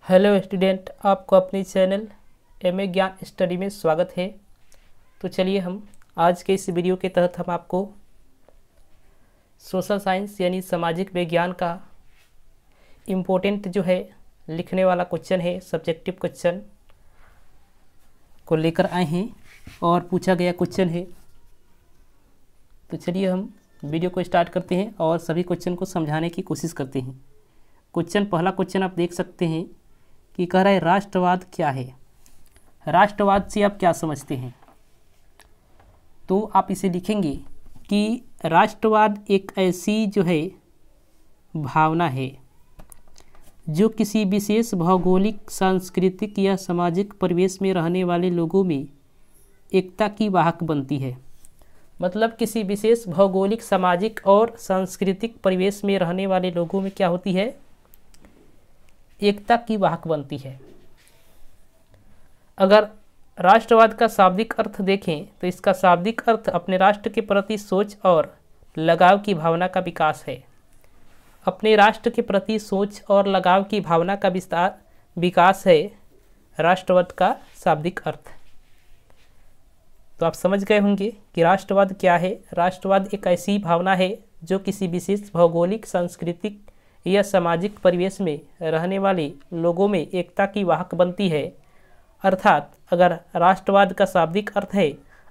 Hello student, आपको अपने channel MA ज्ञान स्टडी में स्वागत है। तो चलिए हम आज के इस वीडियो के तहत हम आपको सोशल साइंस यानी सामाजिक विज्ञान का इम्पोर्टेंट जो है लिखने वाला क्वेश्चन है, सब्जेक्टिव क्वेश्चन को लेकर आए हैं और पूछा गया क्वेश्चन है। तो चलिए हम वीडियो को स्टार्ट करते हैं और सभी क्वेश्चन को समझाने की कोशिश करते हैं। पहला क्वेश्चन आप देख सकते हैं कि कह रहा है राष्ट्रवाद क्या है। राष्ट्रवाद से आप क्या समझते हैं? तो आप इसे लिखेंगे कि राष्ट्रवाद एक ऐसी जो है भावना है जो किसी विशेष भौगोलिक, सांस्कृतिक या सामाजिक परिवेश में रहने वाले लोगों में एकता की वाहक बनती है। मतलब किसी विशेष भौगोलिक, सामाजिक और सांस्कृतिक परिवेश में रहने वाले लोगों में क्या होती है? एकता की वाहक बनती है। अगर राष्ट्रवाद का शाब्दिक अर्थ देखें तो इसका शाब्दिक अर्थ अपने राष्ट्र के प्रति सोच और लगाव की भावना का विकास है। अपने राष्ट्र के प्रति सोच और लगाव की भावना का विकास है राष्ट्रवाद का शाब्दिक अर्थ। तो आप समझ गए होंगे कि राष्ट्रवाद क्या है। राष्ट्रवाद एक ऐसी भावना है जो किसी विशेष भौगोलिक, सांस्कृतिक या सामाजिक परिवेश में रहने वाले लोगों में एकता की वाहक बनती है। अर्थात अगर राष्ट्रवाद का शाब्दिक अर्थ है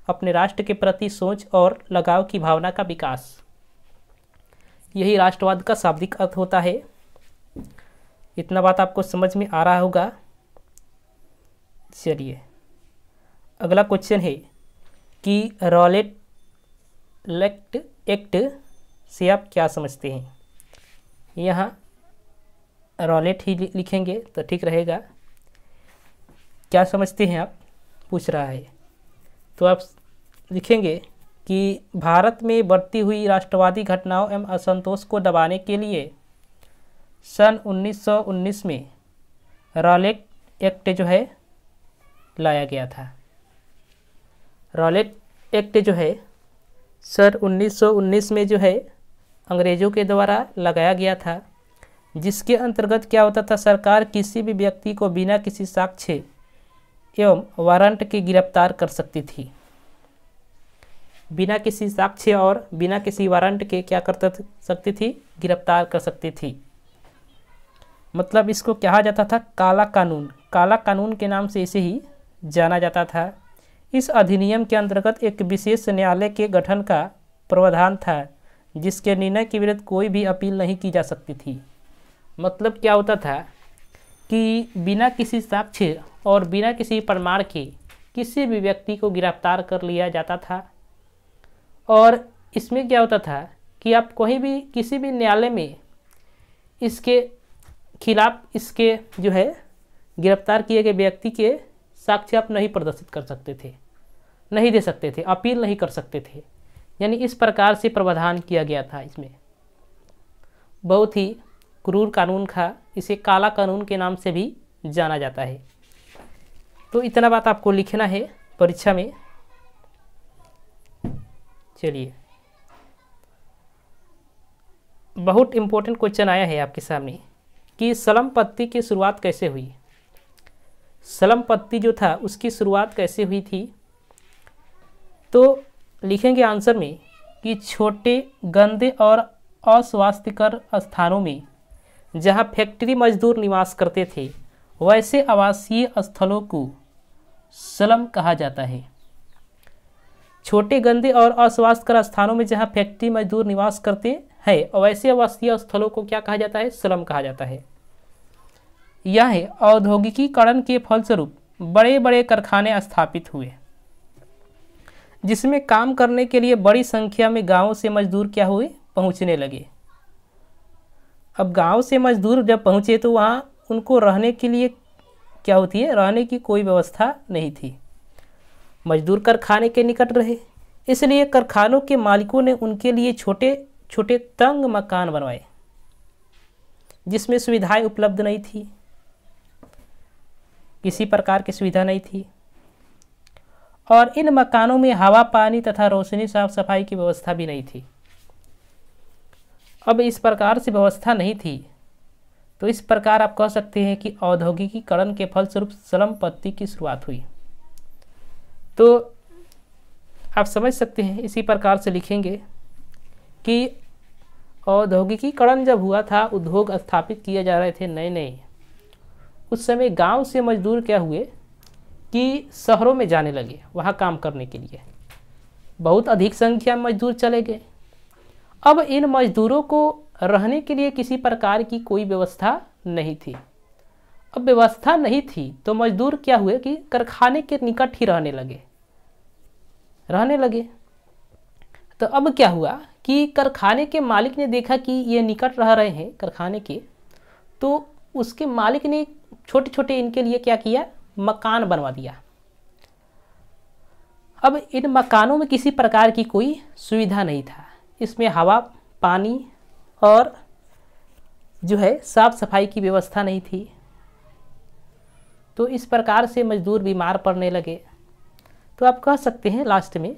अपने राष्ट्र के प्रति सोच और लगाव की भावना का विकास, यही राष्ट्रवाद का शाब्दिक अर्थ होता है। इतना बात आपको समझ में आ रहा होगा। चलिए अगला क्वेश्चन है कि रॉलेट एक्ट से आप क्या समझते हैं? यहाँ रॉलेट ही लिखेंगे तो ठीक रहेगा। क्या समझते हैं आप, पूछ रहा है। तो आप लिखेंगे कि भारत में बढ़ती हुई राष्ट्रवादी घटनाओं एवं असंतोष को दबाने के लिए सन 1919 में रॉलेट एक्ट जो है लाया गया था। रॉलेट एक्ट जो है सन 1919 में जो है अंग्रेज़ों के द्वारा लगाया गया था, जिसके अंतर्गत क्या होता था? सरकार किसी भी व्यक्ति को बिना किसी साक्ष्य एवं वारंट के गिरफ्तार कर सकती थी। बिना किसी साक्ष्य और बिना किसी वारंट के क्या कर सकती थी? गिरफ्तार कर सकती थी। मतलब इसको कहा जाता था काला कानून। काला कानून के नाम से इसे ही जाना जाता था। इस अधिनियम के अंतर्गत एक विशेष न्यायालय के गठन का प्रावधान था, जिसके निर्णय के विरुद्ध कोई भी अपील नहीं की जा सकती थी। मतलब क्या होता था कि बिना किसी साक्ष्य और बिना किसी प्रमाण के किसी भी व्यक्ति को गिरफ्तार कर लिया जाता था। और इसमें क्या होता था कि आप कहीं भी किसी भी न्यायालय में इसके खिलाफ, इसके जो है गिरफ्तार किए गए व्यक्ति के साक्ष्य आप नहीं प्रदर्शित कर सकते थे, नहीं दे सकते थे, अपील नहीं कर सकते थे। यानी इस प्रकार से प्रावधान किया गया था। इसमें बहुत ही क्रूर कानून था। इसे काला कानून के नाम से भी जाना जाता है। तो इतना बात आपको लिखना है परीक्षा में। चलिए बहुत इम्पोर्टेंट क्वेश्चन आया है आपके सामने कि सलमपत्ति की शुरुआत कैसे हुई। सलमपत्ति जो था उसकी शुरुआत कैसे हुई थी? तो लिखेंगे आंसर में कि छोटे, गंदे और अस्वास्थ्यकर स्थानों में जहां फैक्ट्री मजदूर निवास करते थे, वैसे आवासीय स्थलों को स्लम कहा जाता है। छोटे, गंदे और अस्वास्थ्यकर स्थानों में जहां फैक्ट्री मजदूर निवास करते हैं, वैसे आवासीय स्थलों को क्या कहा जाता है? स्लम कहा जाता है। यह औद्योगिकीकरण के फलस्वरूप बड़े बड़े कारखाने स्थापित हुए, जिसमें काम करने के लिए बड़ी संख्या में गांवों से मजदूर क्या हुए? पहुंचने लगे। अब गांव से मजदूर जब पहुंचे तो वहां उनको रहने के लिए क्या होती है? रहने की कोई व्यवस्था नहीं थी। मजदूर कारखाने के निकट रहे, इसलिए कारखानों के मालिकों ने उनके लिए छोटे छोटे तंग मकान बनवाए, जिसमें सुविधाएं उपलब्ध नहीं थी, किसी प्रकार की सुविधा नहीं थी। और इन मकानों में हवा, पानी तथा रोशनी, साफ सफाई की व्यवस्था भी नहीं थी। अब इस प्रकार से व्यवस्था नहीं थी तो इस प्रकार आप कह सकते हैं कि औद्योगिकीकरण के फलस्वरूप संपत्ति की शुरुआत हुई। तो आप समझ सकते हैं इसी प्रकार से लिखेंगे कि औद्योगिकीकरण जब हुआ था, उद्योग स्थापित किए जा रहे थे नए नए, उस समय गांव से मजदूर क्या हुए कि शहरों में जाने लगे वहाँ काम करने के लिए। बहुत अधिक संख्या में मजदूर चले गए। अब इन मजदूरों को रहने के लिए किसी प्रकार की कोई व्यवस्था नहीं थी। अब व्यवस्था नहीं थी तो मजदूर क्या हुए कि कारखाने के निकट ही रहने लगे। तो अब क्या हुआ कि कारखाने के मालिक ने देखा कि ये निकट रह रहे हैं कारखाने के, तो उसके मालिक ने छोटे छोटे इनके लिए क्या किया, मकान बनवा दिया। अब इन मकानों में किसी प्रकार की कोई सुविधा नहीं था, इसमें हवा, पानी और जो है साफ सफाई की व्यवस्था नहीं थी। तो इस प्रकार से मजदूर बीमार पड़ने लगे। तो आप कह सकते हैं लास्ट में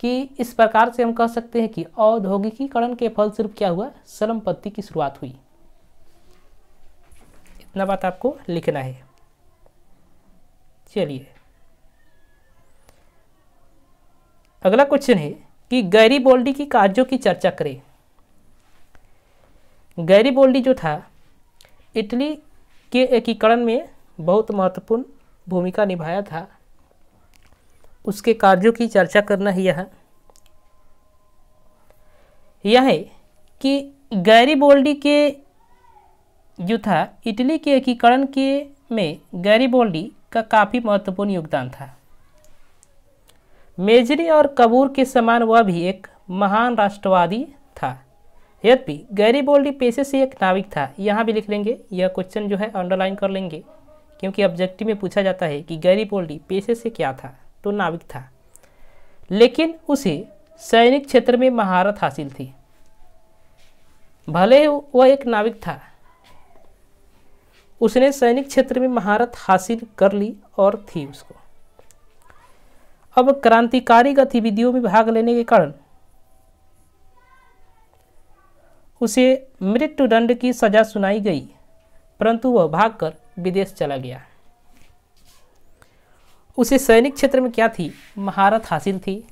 कि इस प्रकार से हम कह सकते हैं कि औद्योगिकीकरण के फलस्वरूप क्या हुआ, संपत्ति की शुरुआत हुई। इतना बात आपको लिखना है। चलिए अगला क्वेश्चन है कि गैरीबोल्डी की कार्यों की चर्चा करें। गैरीबोल्डी जो था इटली के एकीकरण में बहुत महत्वपूर्ण भूमिका निभाया था, उसके कार्यों की चर्चा करना ही यह है कि गैरीबोल्डी के जो था इटली के एकीकरण के में गैरीबोल्डी का काफ़ी महत्वपूर्ण योगदान था। मेजरी और कबूर के समान वह भी एक महान राष्ट्रवादी था। यद्यपि गैरीबोल्डी पेशे से एक नाविक था। यहाँ भी लिख लेंगे, यह क्वेश्चन जो है अंडरलाइन कर लेंगे क्योंकि ऑब्जेक्टिव में पूछा जाता है कि गैरीबोल्डी पेशे से क्या था, तो नाविक था। लेकिन उसे सैनिक क्षेत्र में महारत हासिल थी। भले वह एक नाविक था, उसने सैनिक क्षेत्र में महारत हासिल कर ली और थी उसको। अब क्रांतिकारी गतिविधियों में भाग लेने के कारण उसे मृत्युदंड की सजा सुनाई गई, परंतु वह भागकर विदेश चला गया। उसे सैनिक क्षेत्र में क्या थी, महारत हासिल थी।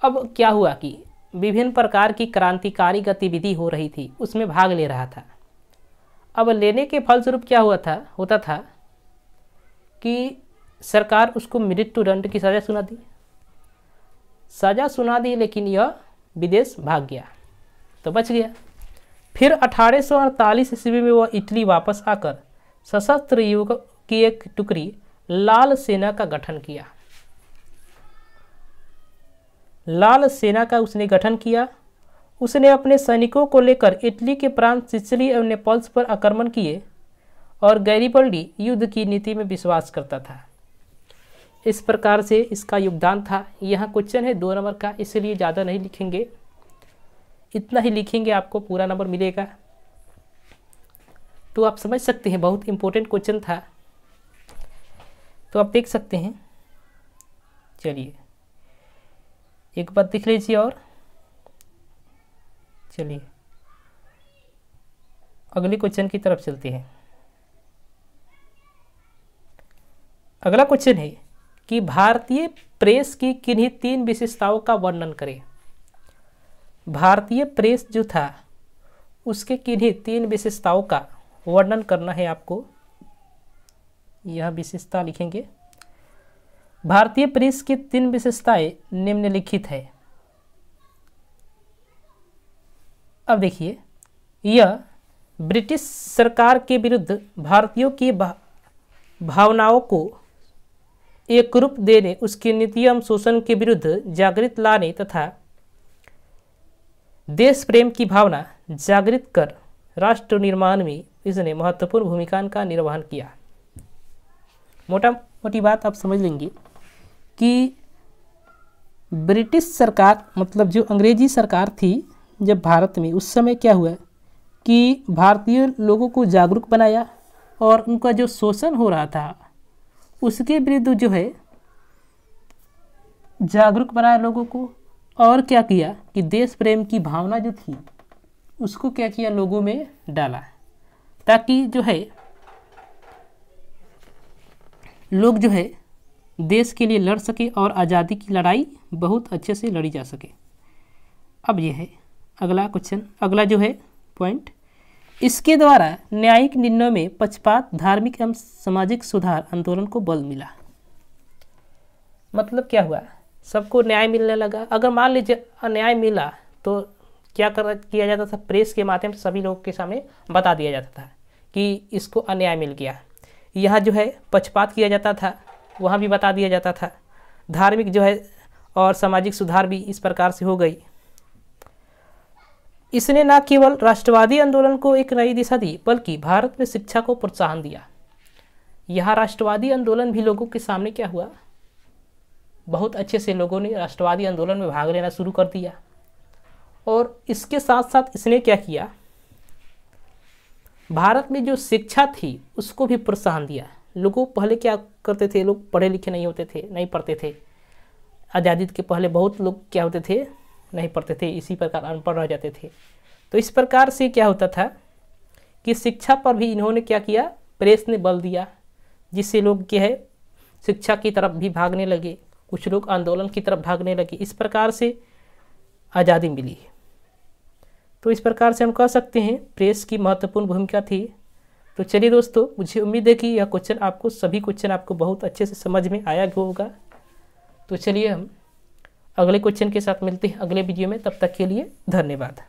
अब क्या हुआ कि विभिन्न प्रकार की क्रांतिकारी गतिविधि हो रही थी, उसमें भाग ले रहा था। अब लेने के फलस्वरूप क्या होता था कि सरकार उसको मृत्युदंड की सजा सुना दी, लेकिन यह विदेश भाग गया तो बच गया। फिर 1848 ईस्वी में वह इटली वापस आकर सशस्त्र युवकों की एक टुकड़ी लाल सेना का गठन किया। लाल सेना का उसने गठन किया। उसने अपने सैनिकों को लेकर इटली के प्रांत सिसिली और नेपल्स पर आक्रमण किए और गैरीबोल्डी युद्ध की नीति में विश्वास करता था। इस प्रकार से इसका योगदान था। यहाँ क्वेश्चन है 2 नंबर का, इसलिए ज़्यादा नहीं लिखेंगे, इतना ही लिखेंगे, आपको पूरा नंबर मिलेगा। तो आप समझ सकते हैं बहुत इंपॉर्टेंट क्वेश्चन था, तो आप देख सकते हैं। चलिए एक बार देख लीजिए और चलिए अगले क्वेश्चन की तरफ चलते हैं। अगला क्वेश्चन है कि भारतीय प्रेस की किन्हीं 3 विशेषताओं का वर्णन करें। भारतीय प्रेस जो था उसके किन्हीं 3 विशेषताओं का वर्णन करना है आपको। यह विशेषता लिखेंगे। भारतीय प्रेस की 3 विशेषताएं निम्नलिखित है। अब देखिए, यह ब्रिटिश सरकार के विरुद्ध भारतीयों की भावनाओं को एक रूप देने, उसकी नीति एवं शोषण के विरुद्ध जागृत लाने तथा देश प्रेम की भावना जागृत कर राष्ट्र निर्माण में इसने महत्वपूर्ण भूमिका का निर्वहन किया। मोटी बात आप समझ लेंगे कि ब्रिटिश सरकार मतलब जो अंग्रेजी सरकार थी जब भारत में, उस समय क्या हुआ कि भारतीय लोगों को जागरूक बनाया और उनका जो शोषण हो रहा था उसके विरुद्ध जो है जागरूक बनाया लोगों को, और क्या किया कि देश प्रेम की भावना जो थी उसको क्या किया, लोगों में डाला। ताकि जो है लोग जो है देश के लिए लड़ सके और आज़ादी की लड़ाई बहुत अच्छे से लड़ी जा सके। अब ये है अगला क्वेश्चन, अगला जो है पॉइंट, इसके द्वारा न्यायिक निर्णय में पक्षपात, धार्मिक एवं सामाजिक सुधार आंदोलन को बल मिला। मतलब क्या हुआ, सबको न्याय मिलने लगा। अगर मान लीजिए अन्याय मिला तो क्या किया जाता था, प्रेस के माध्यम से सभी लोगों के सामने बता दिया जाता था कि इसको अन्याय मिल गया। यहाँ जो है पक्षपात किया जाता था, वहाँ भी बता दिया जाता था। धार्मिक जो है और सामाजिक सुधार भी इस प्रकार से हो गई। इसने न केवल राष्ट्रवादी आंदोलन को एक नई दिशा दी, बल्कि भारत में शिक्षा को प्रोत्साहन दिया। यहाँ राष्ट्रवादी आंदोलन भी लोगों के सामने क्या हुआ, बहुत अच्छे से लोगों ने राष्ट्रवादी आंदोलन में भाग लेना शुरू कर दिया। और इसके साथ साथ इसने क्या किया, भारत में जो शिक्षा थी उसको भी प्रोत्साहन दिया। लोगों पहले क्या करते थे, लोग पढ़े लिखे नहीं होते थे, नहीं पढ़ते थे। आज़ादी के पहले बहुत लोग क्या होते थे, नहीं पढ़ते थे, इसी प्रकार अनपढ़ रह जाते थे। तो इस प्रकार से क्या होता था कि शिक्षा पर भी इन्होंने क्या किया, प्रेस ने बल दिया, जिससे लोग क्या है शिक्षा की तरफ भी भागने लगे, कुछ लोग आंदोलन की तरफ भागने लगे। इस प्रकार से आज़ादी मिली। तो इस प्रकार से हम कह सकते हैं प्रेस की महत्वपूर्ण भूमिका थी। तो चलिए दोस्तों, मुझे उम्मीद है कि यह क्वेश्चन आपको, सभी क्वेश्चन आपको बहुत अच्छे से समझ में आया होगा। तो चलिए हम अगले क्वेश्चन के साथ मिलते हैं अगले वीडियो में। तब तक के लिए धन्यवाद।